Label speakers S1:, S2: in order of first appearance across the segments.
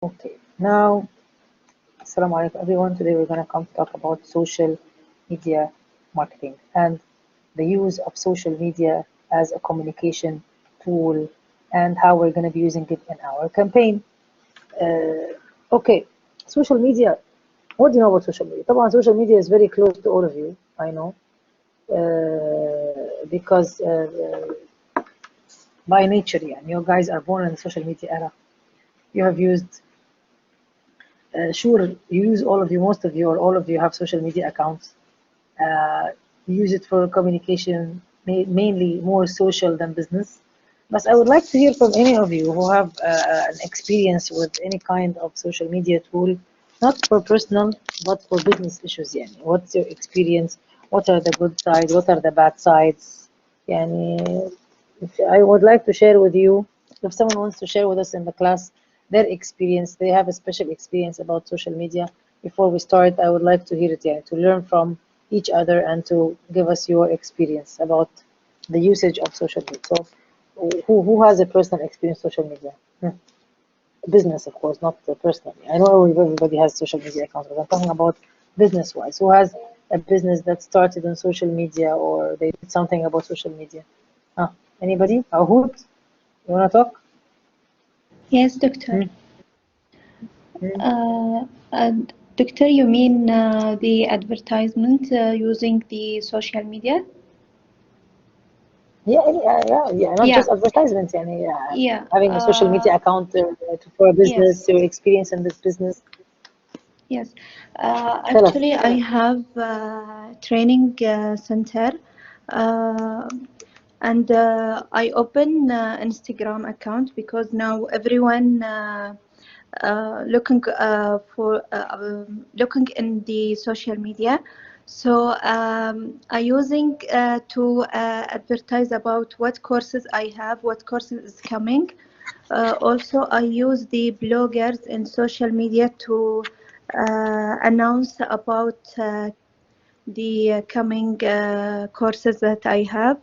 S1: Okay, now, Assalamu alaikum everyone. Today we're going to come to talk about social media marketing and the use of social media as a communication tool and how we're going to be using it in our campaign. Okay, social media. What do you know about social media? طبعا social media is very close to all of you, I know, because by nature, yeah, you guys are born in the social media era. You have used sure, you use all of you, most of you, or all of you have social media accounts. You use it for communication, mainly more social than business. But I would like to hear from any of you who have an experience with any kind of social media tool, not for personal, but for business issues. Yani. What's your experience? What are the good sides? What are the bad sides? Yani, I would like to share with you, if someone wants to share with us in the class their experience, they have a special experience about social media. Before we start, I would like to hear it, yeah, to learn from each other and to give us your experience about the usage of social media. So, who has a personal experience with social media? Business, of course, not personally. I know everybody has social media accounts, but I'm talking about business-wise. Who has a business that started on social media or they did something about social media? Huh? Anybody? Ahood? You wanna talk?
S2: Yes, doctor.
S1: Hmm? Hmm?
S2: Uh, uh, Doctor, you mean the advertisement using the social media?
S1: Yeah, yeah, not
S2: Yeah,
S1: just advertisements. يعني,
S2: yeah,
S1: having a social media account for a
S2: yes,
S1: business, your experience in this business.
S2: yes.
S1: Tell us.
S2: Actually, I have a training center, uh, and I open Instagram account because now everyone looking in the social media. So I using to advertise about what courses I have, what courses is coming. Also, I use the bloggers in social media to announce about the coming courses that I have,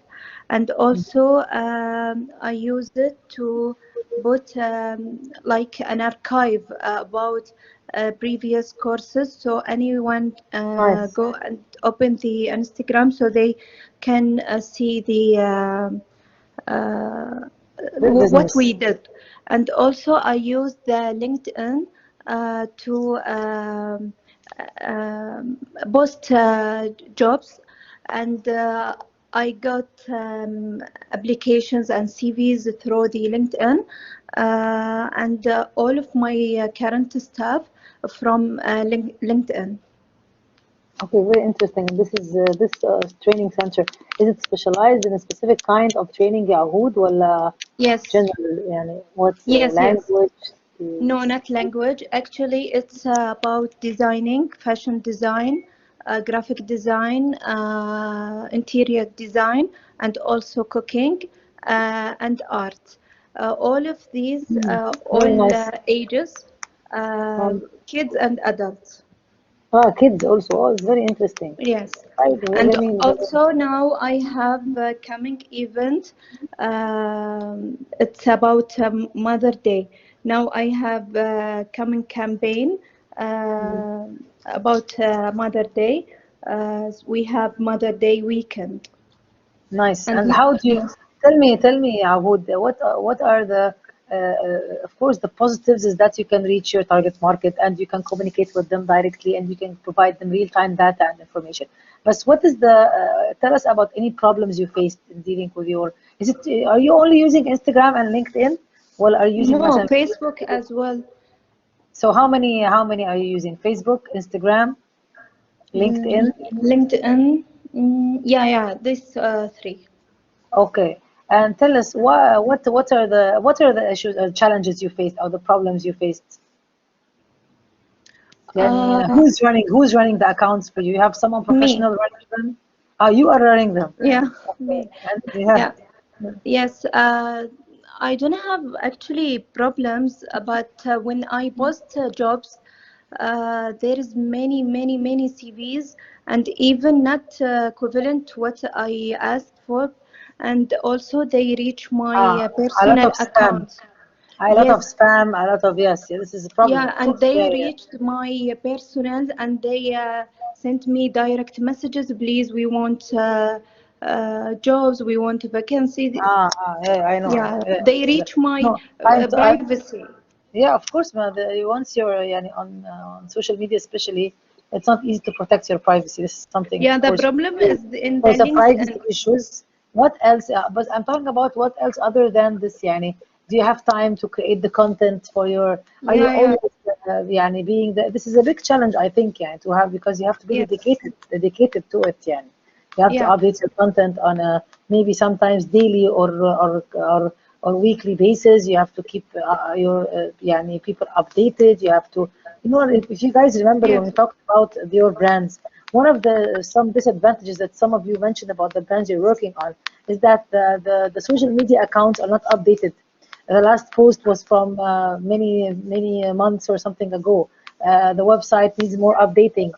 S2: and also I use it to put like an archive about previous courses, so anyone
S1: Nice.
S2: go and open the Instagram so they can see the uh, what
S1: Business.
S2: we did. And also I use the LinkedIn to post jobs, and I got applications and CVs through the LinkedIn, and all of my current staff from LinkedIn.
S1: Okay, very interesting. This training center. Is it specialized in a specific kind of training, Yahood, ولا
S2: Yes,
S1: general? يعني, what
S2: yes.
S1: language?
S2: No, not language. Actually, it's about designing, fashion design, graphic design, interior design, and also cooking and art. All of these,
S1: Very
S2: all
S1: nice.
S2: ages, kids and adults.
S1: Kids also. Oh, it's very interesting.
S2: Yes,
S1: Right,
S2: and
S1: I mean,
S2: also now I have a coming event. It's about Mother Day. Now I have a coming campaign uh, about Mother Day. We have Mother Day weekend,
S1: nice.
S2: and
S1: And how do you
S2: yes,
S1: tell me, Ahood, what are the of course the positives is that you can reach your target market and you can communicate with them directly and you can provide them real-time data and information. But what is the tell us about any problems you faced in dealing with your is it are you only using Instagram and LinkedIn? Well, are you using
S2: no,
S1: مثلا
S2: Facebook as well.
S1: so how many are you using? Facebook, Instagram, LinkedIn?
S2: LinkedIn, yeah, yeah, this three.
S1: Okay. And tell us what are the issues or challenges you faced or the problems you faced? Yani,
S2: Uh,
S1: who's running the accounts for you? You have someone
S2: Me,
S1: professional running them? You are running them.
S2: yeah,
S1: Okay.
S2: me,
S1: And yeah.
S2: yeah. Yes, I don't have actually problems, but when I post jobs, there is many CVs, and even not equivalent to what I asked for, and also they reach my
S1: A lot
S2: personal
S1: of spam.
S2: account.
S1: A lot of
S2: Yes,
S1: spam, a lot of, yes, yeah, this is a problem,
S2: yeah,
S1: of
S2: and
S1: course. Yeah,
S2: they
S1: yeah.
S2: reached my personal and they sent me direct messages. Please, we want jobs, we want vacancies.
S1: Yeah, I know, I know.
S2: Yeah,
S1: Yeah,
S2: they
S1: yeah.
S2: reach my
S1: No, I,
S2: privacy.
S1: yeah, of course, man. Once you're on social media, especially, it's not easy to protect your privacy. This is something,
S2: Yeah,
S1: of
S2: the
S1: course,
S2: problem is in the
S1: because of privacy
S2: LinkedIn.
S1: issues. What else? But I'm talking about what else other than this. Yani, do you have time to create the content for your? Are you
S2: Yeah, yeah,
S1: always being the? This is a big challenge, I think, yeah, to have because you have to be
S2: yes,
S1: dedicated to it. Yeah, you have to
S2: yeah.
S1: update your content on a maybe sometimes daily or weekly basis. You have to keep your people updated. You have to, if you guys remember when
S2: Yes.
S1: we talked about your brands, one of the some disadvantages that some of you mentioned about the brands you're working on is that the social media accounts are not updated. The last post was from many months or something ago. The website needs more updating.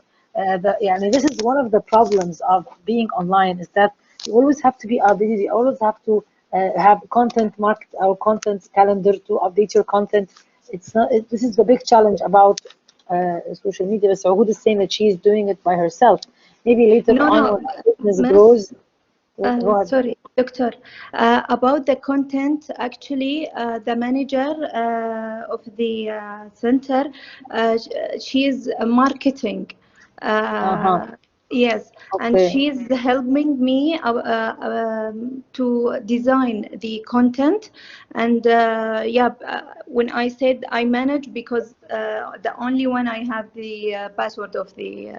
S1: This is one of the problems of being online is that you always have to be updated. You always have to have content marked or content calendar to update your content. It's not. This is the big challenge about social media. So who is saying that she's doing it by herself? Maybe later
S2: No,
S1: on
S2: no,
S1: when her business
S2: Miss.
S1: grows. Go ahead.
S2: Sorry, doctor. About the content, actually, the manager of the center, she is marketing.
S1: Uh huh.
S2: Uh, yes, and
S1: Okay.
S2: she is helping me to design the content. And yeah, when I said I manage, because the only one I have the password of the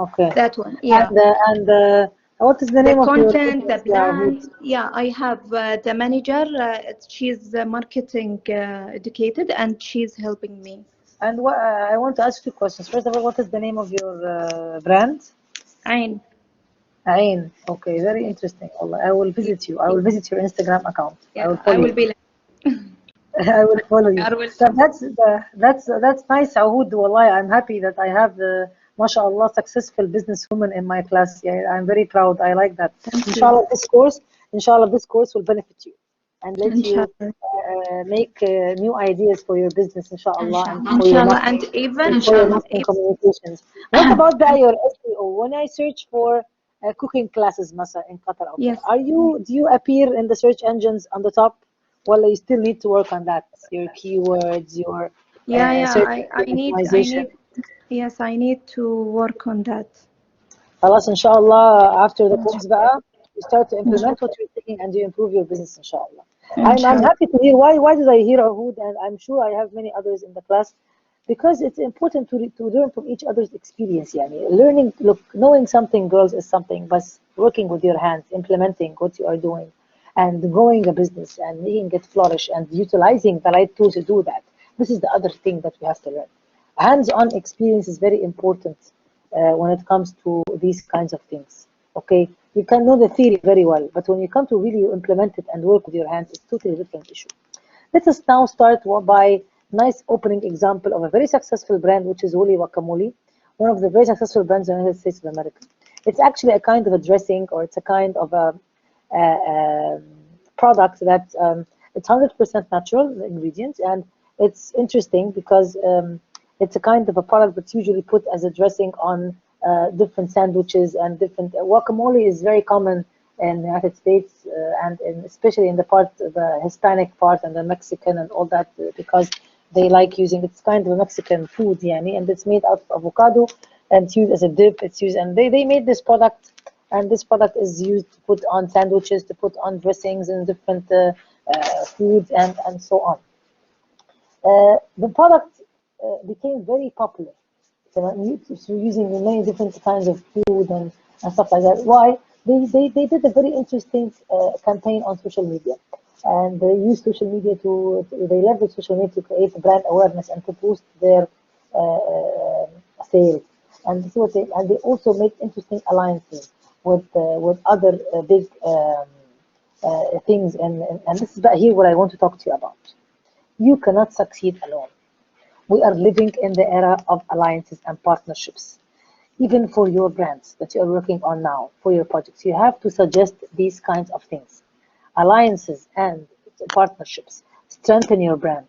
S1: Okay.
S2: that one. Yeah.
S1: And what is the
S2: The
S1: name of your
S2: content, the
S1: business, Yahoo?
S2: plan. Yeah, I have the manager. She's marketing educated, and she's helping me.
S1: And what I want to ask you questions. First of all, what is the name of your brand?
S2: Ain.
S1: Ain. Okay, very interesting. Allah, I will
S2: Yeah,
S1: visit you. I will visit your Instagram account. I will
S2: yeah, I
S1: follow
S2: will
S1: you.
S2: be like,
S1: I will follow you.
S2: I will.
S1: That's nice, Ahood. Wallahi, I'm happy that I have the, mashallah, successful businesswoman in my class. Yeah, I'm very proud. I like that.
S2: Thank you.
S1: Inshallah, this course will benefit you and let you
S2: Inshallah.
S1: make new ideas for your business, inshallah, and for your
S2: Inshallah. And
S1: marketing
S2: even
S1: and for your marketing communications. What about your SEO? When I search for cooking classes, Masa, in Qatar out there,
S2: yes.
S1: do you appear in the search engines on the top? Well, you still need to work on that. Your keywords, your
S2: Yeah, yeah.
S1: search
S2: I
S1: engine
S2: need. I
S1: optimization.
S2: need. Yes, I need to work on that.
S1: خلاص, inshallah, after the course بقى, you start to implement what
S2: Inshallah.
S1: you're taking and you improve your business, inshallah. I'm
S2: Inshallah.
S1: happy to hear why did I hear Ahood, and I'm sure I have many others in the class, because it's important to learn from each other's experience. Yani. Learning, look, knowing something, girls, is something, but working with your hands, implementing what you are doing, and growing a business and making it flourish and utilizing the right tools to do that. This is the other thing that we have to learn. Hands-on experience is very important when it comes to these kinds of things. Okay, you can know the theory very well, but when you come to really implement it and work with your hands, it's totally different issue. Let us now start by nice opening example of a very successful brand, which is Holy Guacamole, one of the very successful brands in the United States of America. It's actually a kind of a dressing, or it's a kind of a product that it's 100% natural ingredients, and it's interesting because it's a kind of a product that's usually put as a dressing on different sandwiches and different. Guacamole is very common in the United States and especially in the part, the Hispanic part and the Mexican and all that, because they like using it's kind of a Mexican food, yani, and it's made out of avocado and it's used as a dip. It's used, and they made this product, and this product is used to put on sandwiches, to put on dressings and different foods and so on. The product became very popular. So using many different kinds of food and stuff like that. Why? They did a very interesting campaign on social media. And they use social media they leverage social media to create brand awareness and to boost their sales. And this is and they also make interesting alliances with other big things. And this is here what I want to talk to you about. You cannot succeed alone. We are living in the era of alliances and partnerships. Even for your brands that you are working on now, for your projects, you have to suggest these kinds of things. Alliances and partnerships. strengthen your brand.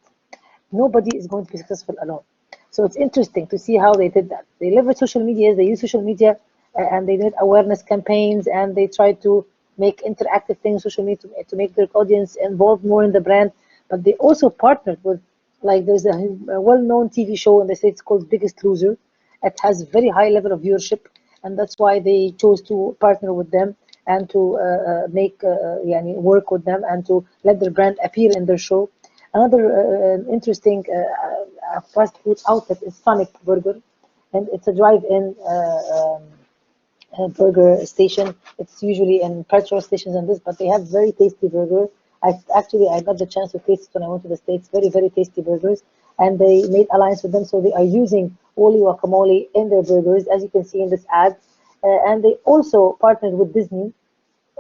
S1: Nobody is going to be successful alone. So it's interesting to see how they did that. They leverage social media, they use social media, and they did awareness campaigns, and they try to make interactive things social media to make their audience involved more in the brand. But they also partnered with, like, there's a well-known TV show in the States called Biggest Loser. It has very high level of viewership, and that's why they chose to partner with them and to make yani work with them and to let their brand appear in their show. Another interesting fast food outlet is Sonic Burger, and it's a drive-in burger station. It's usually in petrol stations and this, but they have very tasty burger. I got the chance to taste it when I went to the States. Very, very tasty burgers, and they made alliance with them, so they are using Oli guacamole in their burgers, as you can see in this ad. And they also partnered with Disney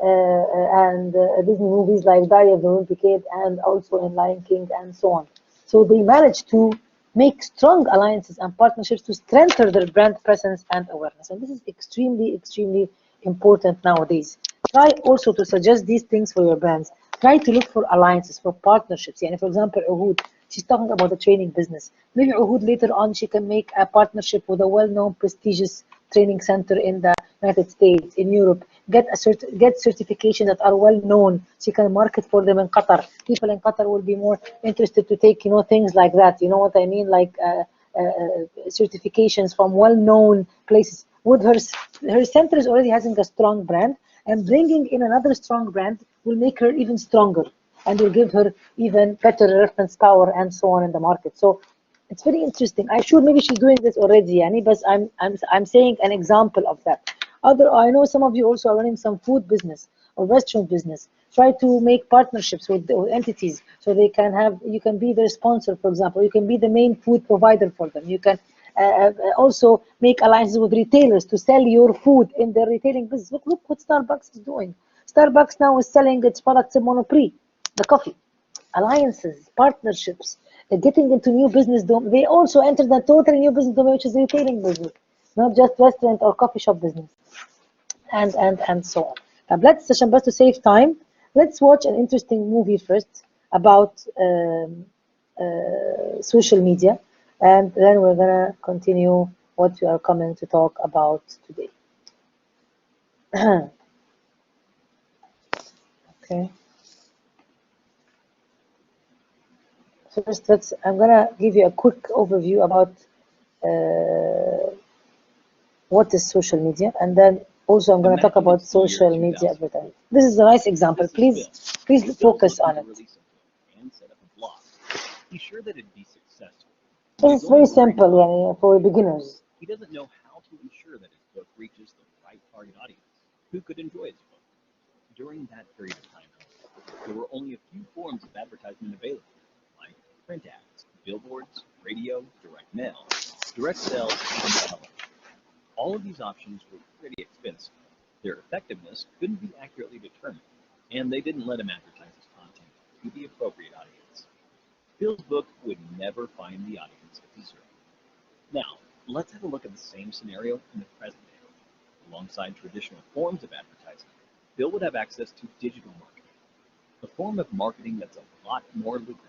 S1: and Disney movies like Diary of the Wimpy Kid and also in Lion King and so on. So they managed to make strong alliances and partnerships to strengthen their brand presence and awareness. And this is extremely, extremely important nowadays. Try also to suggest these things for your brands. Try to look for alliances, for partnerships. Yani for example, Uhud, she's talking about the training business. Maybe Uhud later on she can make a partnership with a well-known, prestigious training center in the United States, in Europe, get certifications that are well known. She can market for them in Qatar. People in Qatar will be more interested to take, things like that. You know what I mean? Like certifications from well known places. With her center is already having a strong brand, and bringing in another strong brand will make her even stronger and will give her even better reference power and so on in the market. So it's very interesting. I'm sure maybe she's doing this already, Yani, but I'm saying an example of that. I know some of you also are running some food business or restaurant business. Try to make partnerships with entities so you can be their sponsor, for example. You can be the main food provider for them. You can also make alliances with retailers to sell your food in their retailing business. Look what Starbucks is doing. Starbucks now is selling its products in Monoprix, the coffee. Alliances, partnerships, getting into new business domain. They also entered a totally new business domain, which is retailing business, not just restaurant or coffee shop business, and so on. Let's, Shambas, to save time, let's watch an interesting movie first about social media, and then we're gonna continue what we are coming to talk about today. Okay. First, I'm gonna give you a quick overview about what is social media, and then also I'm going to talk about social media advertising. This is a nice example. Please focus on it.
S3: He's sure that it'd be successful.
S1: This is very simple, yani, for beginners.
S3: He doesn't know how to ensure that his book reaches the right target audience who could enjoy his book. During that period of time, there were only a few forms of advertisement available, like print ads, billboards, radio, direct mail, direct sales, and television. All of these options were pretty expensive. Their effectiveness couldn't be accurately determined, and they didn't let him advertise his content to the appropriate audience. Bill's book would never find the audience it deserved. Now, let's have a look at the same scenario in the present day. Alongside traditional forms of advertising, Bill would have access to digital marketing, a form of marketing that's a lot more lucrative,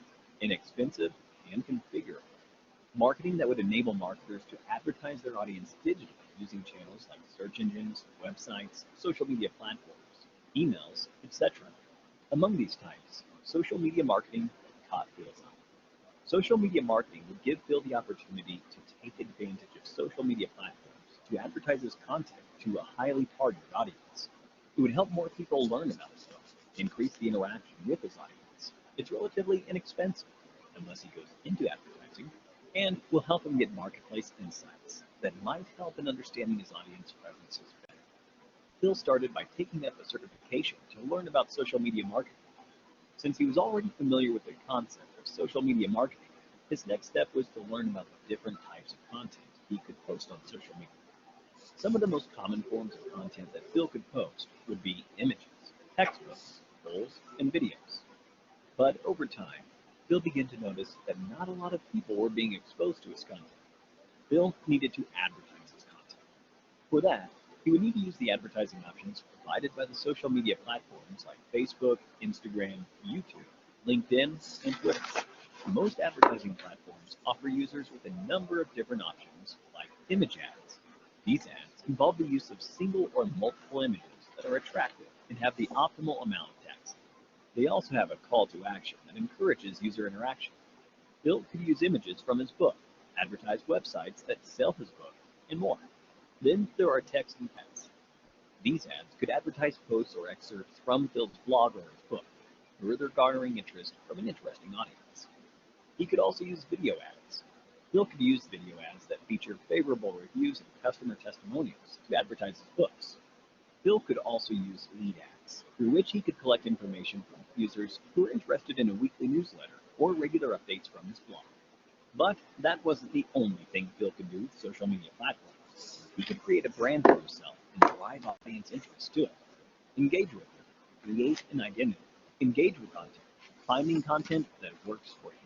S3: inexpensive, and configurable. Marketing that would enable marketers to advertise their audience digitally using channels like search engines, websites, social media platforms, emails, etc. Among these types, social media marketing caught Bill's eye. Social media marketing would give Bill the opportunity to take advantage of social media platforms to advertise his content to a highly targeted audience. It would help more people learn about his book, increase the interaction with his audience. It's relatively inexpensive, unless he goes into advertising, and will help him get marketplace insights that might help in understanding his audience preferences better. Bill started by taking up a certification to learn about social media marketing. Since he was already familiar with the concept of social media marketing, his next step was to learn about the different types of content he could post on social media. Some of the most common forms of content that Bill could post would be images, textbooks, polls, and videos. But over time, Bill began to notice that not a lot of people were being exposed to his content. Bill needed to advertise his content. For that, he would need to use the advertising options provided by the social media platforms like Facebook, Instagram, YouTube, LinkedIn, and Twitter. Most advertising platforms offer users with a number of different options, like image ads. These ads involve the use of single or multiple images that are attractive and have the optimal amount of text. They also have a call to action that encourages user interaction. Bill could use images from his book, advertise websites that sell his book, and more. Then there are text and ads. These ads could advertise posts or excerpts from Phil's blog or his book, further garnering interest from an interesting audience. He could also use video ads. Phil could use video ads that feature favorable reviews and customer testimonials to advertise his books. Phil could also use lead ads, through which he could collect information from users who are interested in a weekly newsletter or regular updates from his blog. But that wasn't the only thing Phil could do with social media platforms. He could create a brand for himself and drive audience interest to it. Engage with it, create an identity, engage with content, finding content that works for him.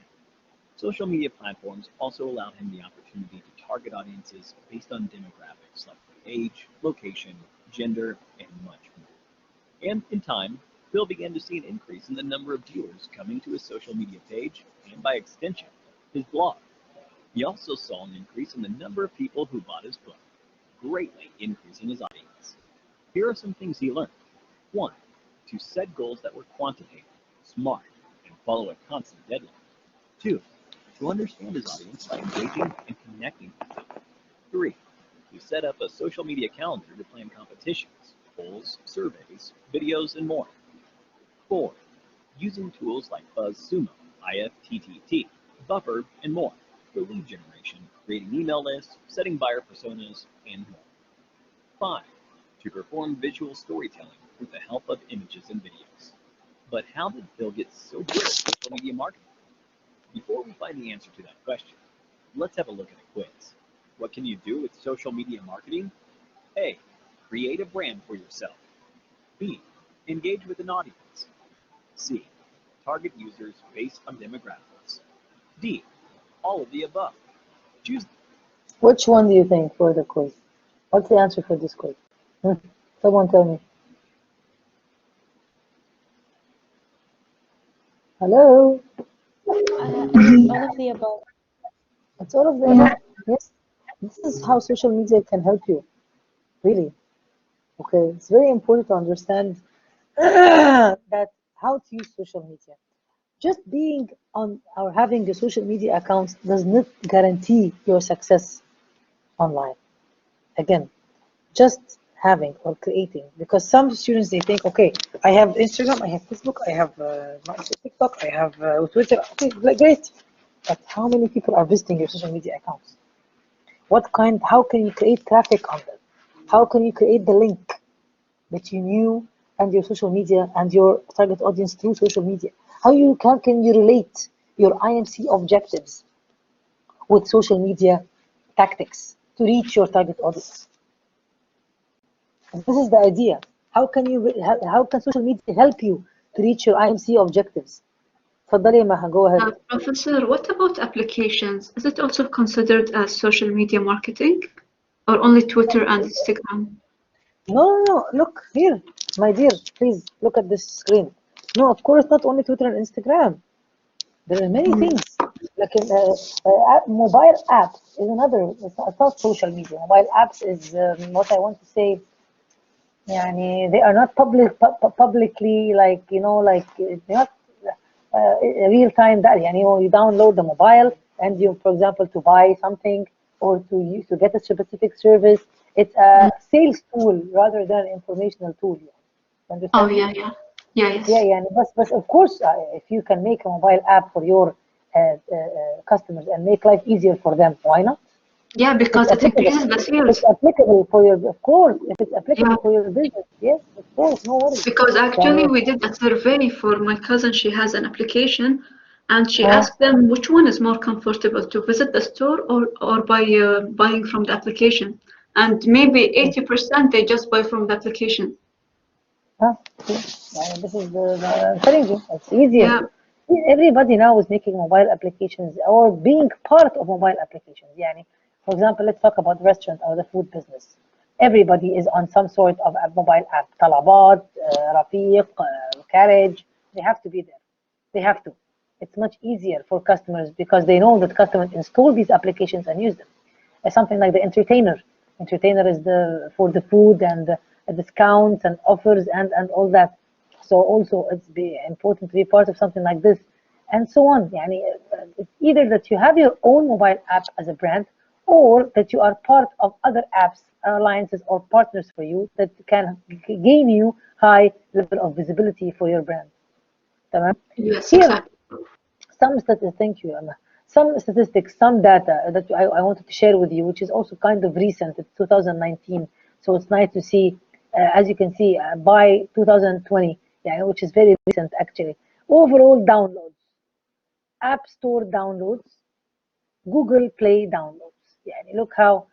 S3: Social media platforms also allowed him the opportunity to target audiences based on demographics like age, location, gender, and much more. And in time, Phil began to see an increase in the number of viewers coming to his social media page and, by extension, his blog. He also saw an increase in the number of people who bought his book, greatly increasing his audience. Here are some things he learned. 1. To set goals that were quantitative, smart, and follow a constant deadline. 2. To understand his audience by engaging and connecting with them. 3. To set up a social media calendar to plan competitions, polls, surveys, videos, and more. 4. Using tools like BuzzSumo, IFTTT, Buffer, and more for lead generation, creating email lists, setting buyer personas, and more. 5. To perform visual storytelling with the help of images and videos. But how did Phil get so good at social media marketing? Before we find the answer to that question, let's have a look at a quiz. What can you do with social media marketing? A. Create a brand for yourself. B. Engage with an audience. C. Target users based on demographics. D. All of the above. Choose.
S1: Which one do you think for the quiz? What's the answer for this quiz? Someone tell me. Hello?
S4: It's all of the above.
S1: It's all of them. Yes. This is how social media can help you. Really. Okay. It's very important to understand that how to use social media. Just being on or having a social media account does not guarantee your success online. Again, just having or creating, because some students they think, okay, I have Instagram, I have Facebook, I have TikTok, I have Twitter. Okay, great, but how many people are visiting your social media accounts? How can you create traffic on them? How can you create the link between you and your social media and your target audience through social media? How can you relate your IMC objectives with social media tactics to reach your target audience? This is the idea. How can social media help you to reach your IMC objectives? تفضلي يا Maha, go ahead.
S4: Professor, what about applications? Is it also considered as social media marketing or only Twitter and Instagram?
S1: No. Look here, my dear. Please look at this screen. No, of course, not only Twitter and Instagram. There are many things. Like mobile apps is another. It's not social media. Mobile apps is what I want to say. يعني they are not publicly, like like they're not real time. That you download the mobile and you, for example, to buy something or to get a specific service. It's a sales tool rather than an informational tool. Understand?
S4: Oh, yeah. Yes.
S1: Yeah. But of course, if you can make a mobile app for your customers and make life easier for them, why not?
S4: Yeah, because it increases the sales.
S1: It's applicable for your, of course, if it's applicable for your business, yes, of course, no worries.
S4: Because actually we did a survey for my cousin. She has an application, and she asked them which one is more comfortable, to visit the store or by buying from the application. And maybe 80% they just buy from the application.
S1: This is I'm telling you, it's easier.
S4: Yeah.
S1: Everybody now is making mobile applications or being part of mobile applications. For example, let's talk about restaurant or the food business. Everybody is on some sort of a mobile app. Talabat, Rafiq, Carriage, they have to be there. They have to. It's much easier for customers because they know that customers install these applications and use them. Something like the entertainer. Entertainer is for the food and the discounts and offers and all that. So also it's important to be part of something like this, and so on. Yani, it's either that you have your own mobile app as a brand, or that you are part of other apps, alliances, or partners for you that can gain you high level of visibility for your brand. تمام.
S4: Yes,
S1: Here,
S4: exactly.
S1: some statistics, thank you, Emma. Some statistics, some data that I wanted to share with you, which is also kind of recent. It's 2019, so it's nice to see. As you can see, by 2020, yeah, which is very recent actually. Overall downloads, App Store downloads, Google Play downloads. يعني look how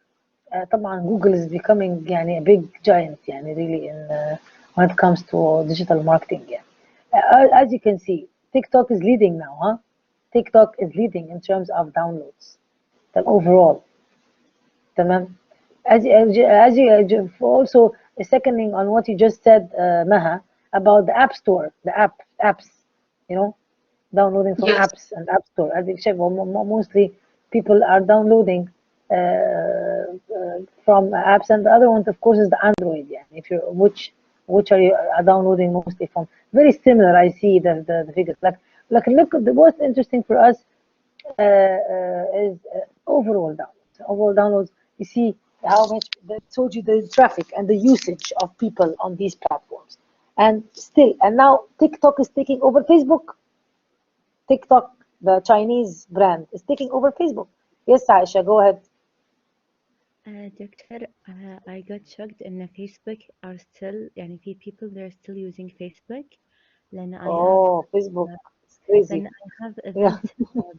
S1: طبعا Google is becoming يعني a big giant يعني really in when it comes to digital marketing. Yeah. As you can see, TikTok is leading now, huh? TikTok is leading in terms of downloads. Overall, تمام. As you also seconding on what you just said, Maha, about the App Store, the apps, you know, downloading from
S4: Yes.
S1: apps and App Store. As you said, well, mostly people are downloading from apps, and the other one, of course, is the Android. Yeah, if you which are you downloading mostly from? Very similar. I see the figures. Like look, the most interesting for us is overall downloads. Overall downloads. You see how much that told you the traffic and the usage of people on these platforms, and still, and now TikTok is taking over Facebook. TikTok, the Chinese brand, is taking over Facebook. Yes, Aisha, go ahead.
S5: Doctor, I got shocked إن Facebook are still يعني في people they're still using Facebook لأن I have
S1: Oh, Facebook, it's crazy.
S5: لأن I have a
S1: Yeah.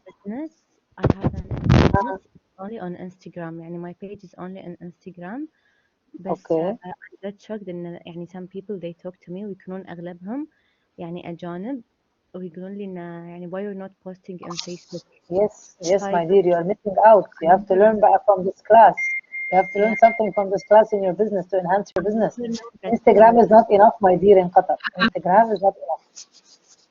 S5: business I have an business only on Instagram يعني my page is only on Instagram بس
S1: Okay.
S5: I got shocked إن يعني some people they talk to me ويكونون أغلبهم يعني أجانب ويقولون لي إن يعني why you're not posting on Facebook.
S1: Yes,
S5: I
S1: my dear, you are missing out. You have to learn back from this class. You have to learn something from this class in your business to enhance your business.
S5: didn't know that.
S1: Instagram is not enough, my dear, in Qatar. Instagram is not enough.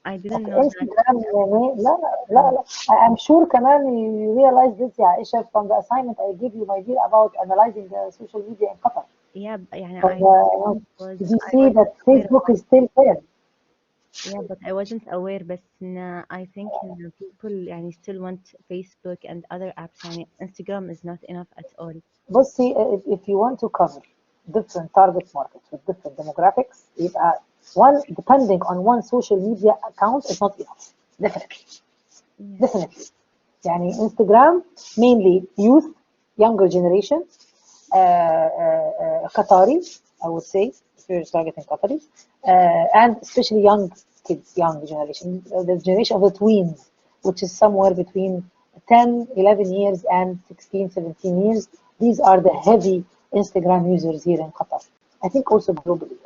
S5: I didn't know that.
S1: Instagram يعني لا I'm sure كمان you realize this يا عائشة from the assignment I give you, my dear, about analyzing the social media in Qatar.
S5: Yeah, يعني
S1: From
S5: was
S1: you
S5: I
S1: see
S5: was
S1: that Facebook is still there.
S5: yeah, but I wasn't aware بس إن I think إن people يعني still want Facebook and other apps يعني Instagram is not enough at all.
S1: بصي, if you want to cover different target markets with different demographics, يبقى one depending on one social media account is not enough. Definitely.
S5: Yeah.
S1: Definitely. يعني Instagram mainly youth, younger generation, Qatari, I would say, if you're targeting Qatari, and especially young kids, young generation, the generation of the tweens, which is somewhere between 10, 11 years and 16, 17 years. These are the heavy Instagram users here in Qatar. I think also globally.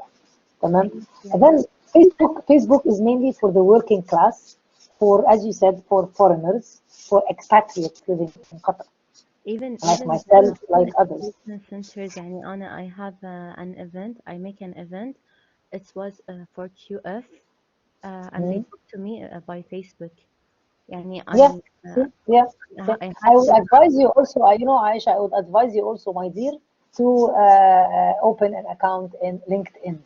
S1: تمام. And then Facebook is mainly for the working class, for, as you said, for foreigners, for expatriates living in Qatar, like myself, like others.
S5: business centers يعني I have an event I make an event it was for QF and they talk to me by Facebook يعني
S1: Yeah, yeah.
S5: I
S1: I would advise you also, you know, Aisha, I would advise you also, my dear, to open an account in LinkedIn,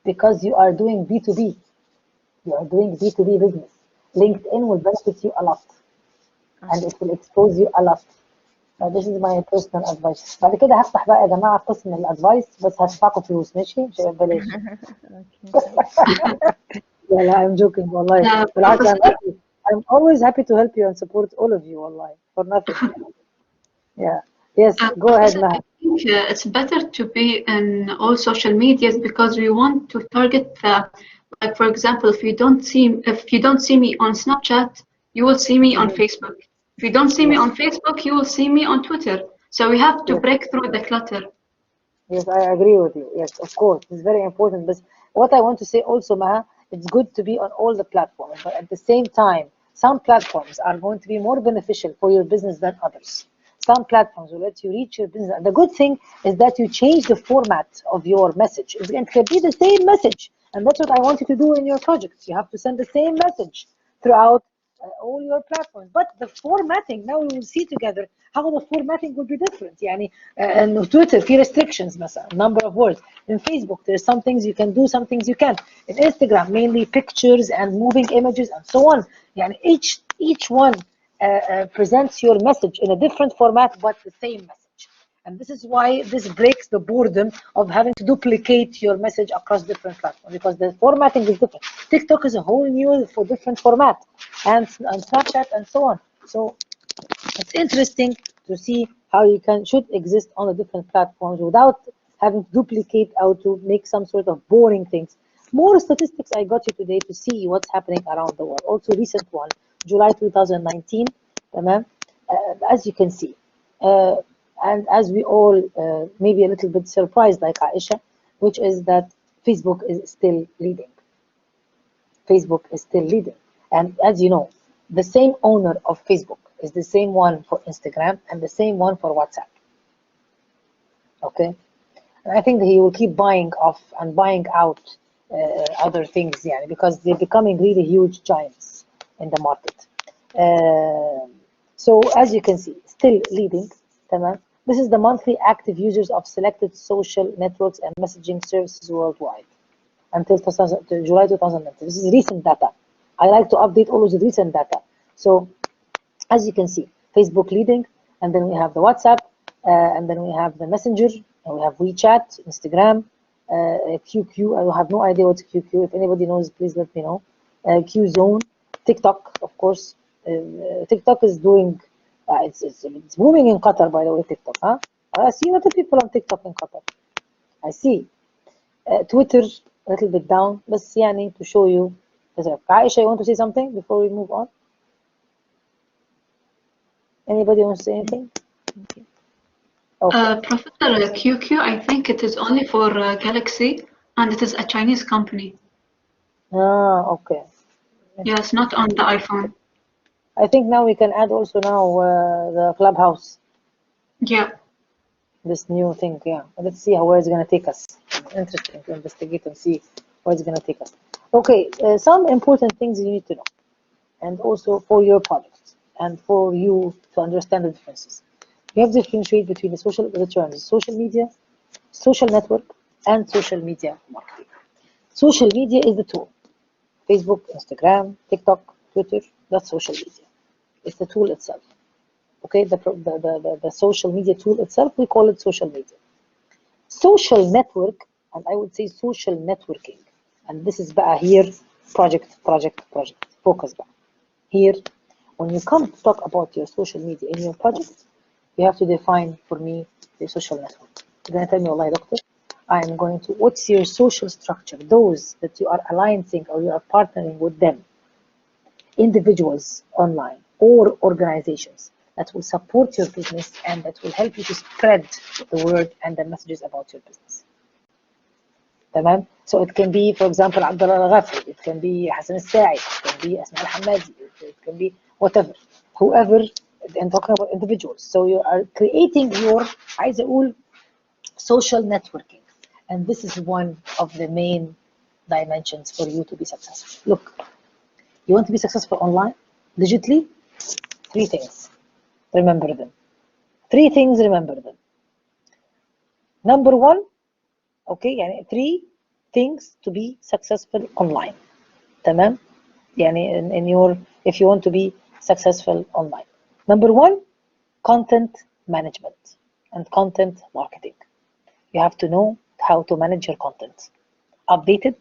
S1: because you are doing B2B. You are doing B2B business. LinkedIn will benefit you a lot, and it will expose you a lot. This is my personal advice. بعد كده هفتح بقى يا جماعة قسم الادفايس، بس هدفعكم فلوس، ماشي؟ مش ببلاش. لا I'm joking والله. بالعكس I'm always happy to help you and support all of you والله for nothing. Yeah. Yes. Go ahead, Maha.
S4: I think it's better to be in all social medias because we want to target like for example, if you don't see me on Snapchat, you will see me on Facebook. If you don't see me on Facebook, you will see me on Twitter. So we have to break through the clutter.
S1: Yes, I agree with you. Yes, of course, it's very important. But what I want to say also, Maha, it's good to be on all the platforms, but at the same time, some platforms are going to be more beneficial for your business than others. Some platforms will let you reach your business. The good thing is that you change the format of your message. It can be the same message, and that's what I want you to do in your projects. You have to send the same message throughout all your platforms. But the formatting, now we will see together how the formatting will be different. يعني in Twitter في restrictions مثلا, number of words. In Facebook there's some things you can do, some things you can't. In Instagram mainly pictures and moving images and so on. يعني each one presents your message in a different format but the same message. And this is why this breaks the boredom of having to duplicate your message across different platforms, because the formatting is different. TikTok is a whole new for different format, and Snapchat and so on. So it's interesting to see how you should exist on the different platforms without having to duplicate or to make some sort of boring things. More statistics I got you today to see what's happening around the world. Also recent one, July 2019, as you can see. And as we all maybe a little bit surprised like Aisha, which is that Facebook is still leading. Facebook is still leading. And as you know, the same owner of Facebook is the same one for Instagram and the same one for WhatsApp. Okay? And I think he will keep buying off and buying out other things, yeah, because they're becoming really huge giants in the market. So as you can see, still leading. This is the monthly active users of selected social networks and messaging services worldwide until July 2019. This is recent data. I like to update always the recent data. So as you can see, Facebook leading, and then we have the WhatsApp, and then we have the Messenger, and we have WeChat, Instagram, QQ. I have no idea what's QQ. If anybody knows, please let me know. QZone, TikTok, of course. TikTok is doing. It's booming in Qatar, by the way, TikTok. Huh? I see a lot of people on TikTok in Qatar. I see. Twitter, a little bit down. But يعني to show you. Aisha, you want to say something before we move on? Anybody wants to say anything? Okay.
S4: Professor QQ, I think it is only for Galaxy, and it is a Chinese company.
S1: Ah, okay.
S4: Yes, not on the iPhone.
S1: I think now we can add also now the Clubhouse.
S4: Yeah.
S1: This new thing, yeah. Let's see where it's going to take us. Interesting to investigate and see where it's going to take us. Okay, some important things you need to know, and also for your project and for you to understand the differences. You have to differentiate between the terms social media, social network, and social media marketing. Social media is the tool. Facebook, Instagram, TikTok, Twitter, that's social media. It's the tool itself. Okay, the social media tool itself, we call it social media. Social network, and I would say social networking, and this is بقى here project, focus بقى. Here, when you come to talk about your social media in your project, you have to define for me the social network. You're going to tell me, Allah, doctor, I'm going to, what's your social structure? Those that you are alliancing or you are partnering with them, individuals online or organizations that will support your business and that will help you to spread the word and the messages about your business. تمام? So it can be, for example, Abdullah Al-Ghafri, it can be Hassan Al-Sa'i, it can be Asma Al-Hamadi, it can be whatever, whoever, and talking about individuals. So you are creating your, عايز أقول, social networking. And this is one of the main dimensions for you to be successful. Look, you want to be successful online, digitally? 3 things. Remember them. 3 things, remember them. Number 1, okay, يعني 3 things to be successful online. تمام? يعني in your, if you want to be successful online. Number 1, content management and content marketing. You have to know how to manage your content. Updated,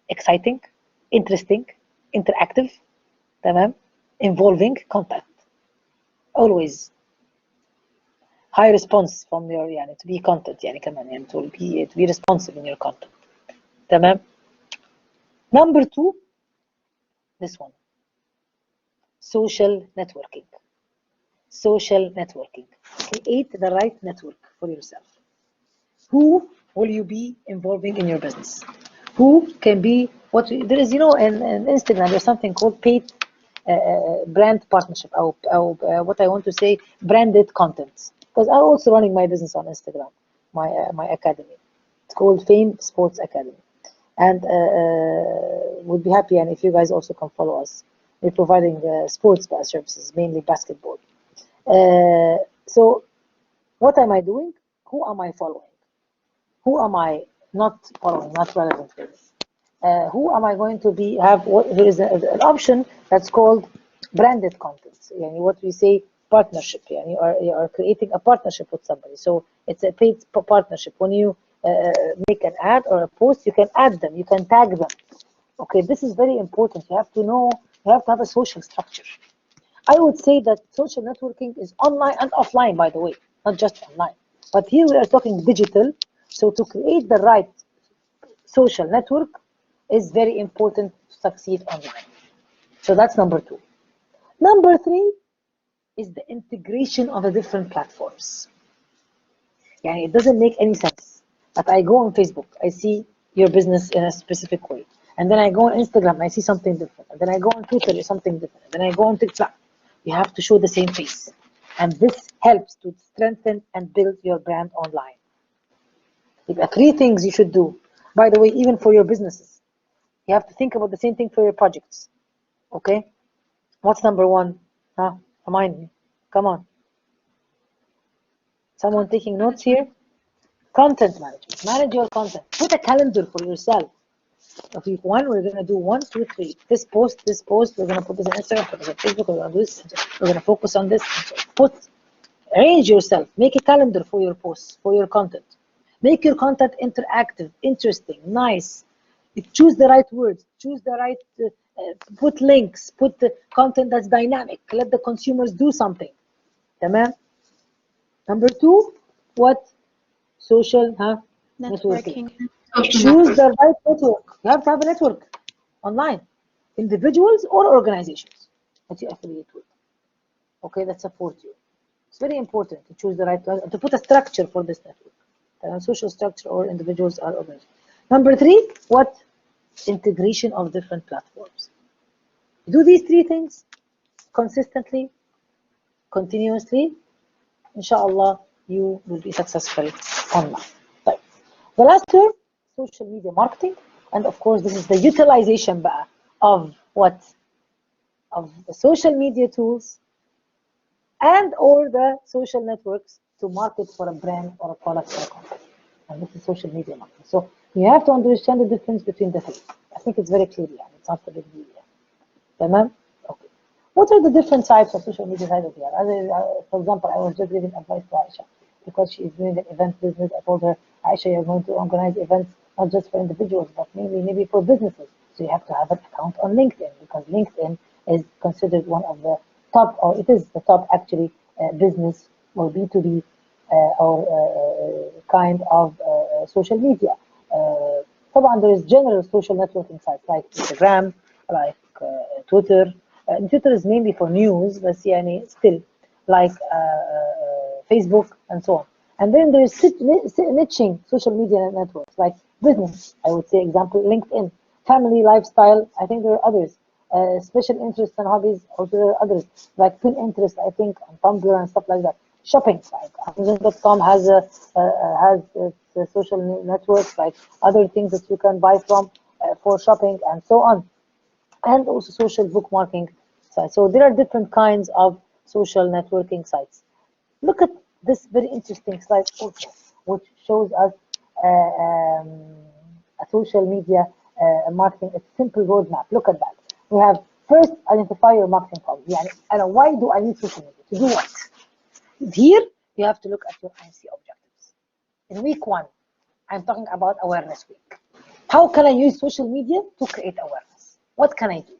S1: exciting, interesting, interactive, تمام? Involving content. Always high response from your, يعني to be content, يعني كمان, يعني to be responsive in your content. تمام? Number 2, this one, social networking. Social networking. Create the right network for yourself. Who will you be involving in your business? Who can be, what there is, you know, in Instagram, there's something called paid brand partnership, or what I want to say, branded content. Because I'm also running my business on Instagram, my academy. It's called Fame Sports Academy. And would be happy, and if you guys also can follow us We're providing sports services, mainly basketball. So what am I doing? Who am I following? Who am I not following, not relevant for this? Who am I going to be have? There is an option that's called branded content. What we say partnership. You are creating a partnership with somebody. So it's a paid partnership. When you make an ad or a post, you can add them, you can tag them. Okay, this is very important. You have to know. You have to have a social structure. I would say that social networking is online and offline, by the way, not just online. But here we are talking digital. So to create the right social network is very important to succeed online. So that's number 2. Number 3 is the integration of the different platforms. Yeah, it doesn't make any sense that I go on Facebook, I see your business in a specific way. And then I go on Instagram, I see something different. And then I go on Twitter, it's something different. And then I go on TikTok. You have to show the same face. And this helps to strengthen and build your brand online. There are 3 things you should do. By the way, even for your businesses, you have to think about the same thing for your projects. Okay? What's number 1? Huh? Remind me. Come on. Someone taking notes here? Content management. Manage your content. Put a calendar for yourself. Of week 1, we're going to do 1, 2, 3. This post, we're going to put this on Instagram, put this on Facebook, we're going to do this. We're going to focus on this. Arrange yourself. Make a calendar for your posts, for your content. Make your content interactive, interesting, nice. Choose the right words. Choose the right, put links, put the content that's dynamic. Let the consumers do something. Tamam? Number 2, what? Social networking. Choose the right network. You have to have a network online. Individuals or organizations that you affiliate with. Okay, that support you. It's very important to choose the right one, to put a structure for this network. Social structure or individuals or organizations. Number 3, what? Integration of different platforms. Do these 3 things consistently, continuously, inshallah, you will be successful online. Right. The last term, social media marketing, and of course this is the utilization of what? Of the social media tools and or the social networks to market for a brand or a product or a company. And this is social media marketing. So you have to understand the difference between the 3. I think it's very clear. It's not a big deal. Tamam? Okay. What are the different types of social media sites here? For example, I was just giving advice to Aisha because she is doing an event business. I told her, Aisha, you're going to organize events not just for individuals, but maybe for businesses. So you have to have an account on LinkedIn because LinkedIn is considered one of the top, or it is the top actually business or B2B or kind of social media. There is general social networking sites like Instagram, like Twitter. Twitter is mainly for news, but still like Facebook and so on. And then there is niching social media networks like business, I would say, example, LinkedIn, family, lifestyle, I think there are others. Special interests and hobbies, also there are others, like Pinterest, I think, and Tumblr and stuff like that. Shopping, like Amazon.com has social networks, like other things that you can buy from for shopping and so on. And also social bookmarking sites. So there are different kinds of social networking sites. Look at this very interesting slide also, which shows us a social media marketing, a simple roadmap. Look at that. We have first identify your marketing problem. And why do I need social media? To do what? Here, you have to look at your IMC objectives. In week 1, I'm talking about awareness week. How can I use social media to create awareness? What can I do?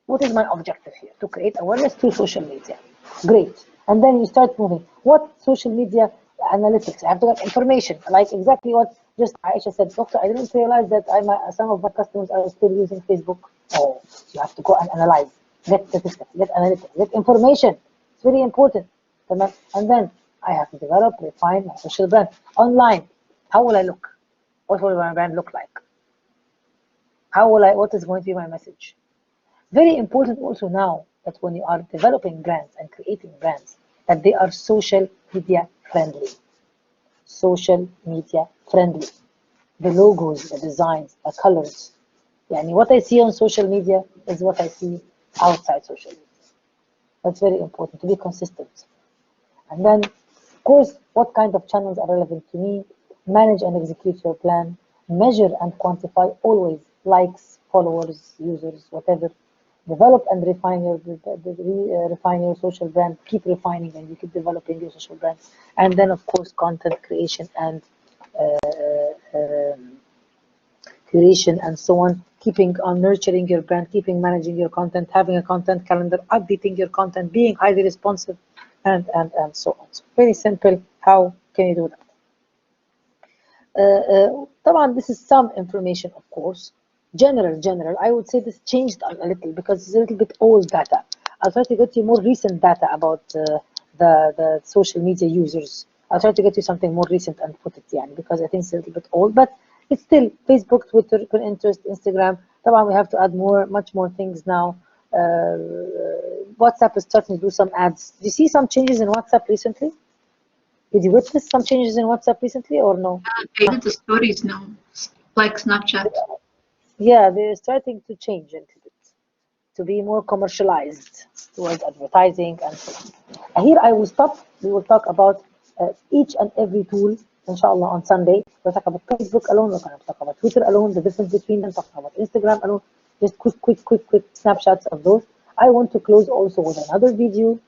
S1: What is my objective here? To create awareness through social media. Great. And then you start moving. What social media analytics? I have to get information, like exactly what just Aisha said. Doctor, I didn't realize that some of my customers are still using Facebook. Oh, you have to go and analyze, get statistics, get analytics, get information. It's very important. And then I have to develop, refine my social brand. Online, how will I look? What will my brand look like? What is going to be my message? Very important also now that when you are developing brands and creating brands, that they are social media friendly. Social media friendly. The logos, the designs, the colors, يعني what I see on social media is what I see outside social media. That's very important to be consistent. And then, of course, what kind of channels are relevant to me? Manage and execute your plan. Measure and quantify always likes, followers, users, whatever. Develop and refine refine your social brand. Keep refining and you keep developing your social brand. And then, of course, content creation and curation and so on, keeping on nurturing your brand, keeping managing your content, having a content calendar, updating your content, being highly responsive, and so on. So very simple. How can you do that? طبعا this is some information, of course. General. I would say this changed a little because it's a little bit old data. I'll try to get you more recent data about the social media users. I'll try to get you something more recent and put it because I think it's a little bit old, but it's still Facebook, Twitter, Pinterest, Instagram. طبعا we have to add much more things now. WhatsApp is starting to do some ads. Do you see some changes in WhatsApp recently? Did you witness some changes in WhatsApp recently or no?
S4: They did the stories now, like Snapchat.
S1: Yeah, they're starting to change a little bit to be more commercialized towards advertising and so on. Here I will stop. We will talk about each and every tool, inshallah, on Sunday. We'll talk about Facebook alone. We're going to talk about Twitter alone, the difference between them, talking about Instagram alone, just quick snapshots of those. I want to close also with another video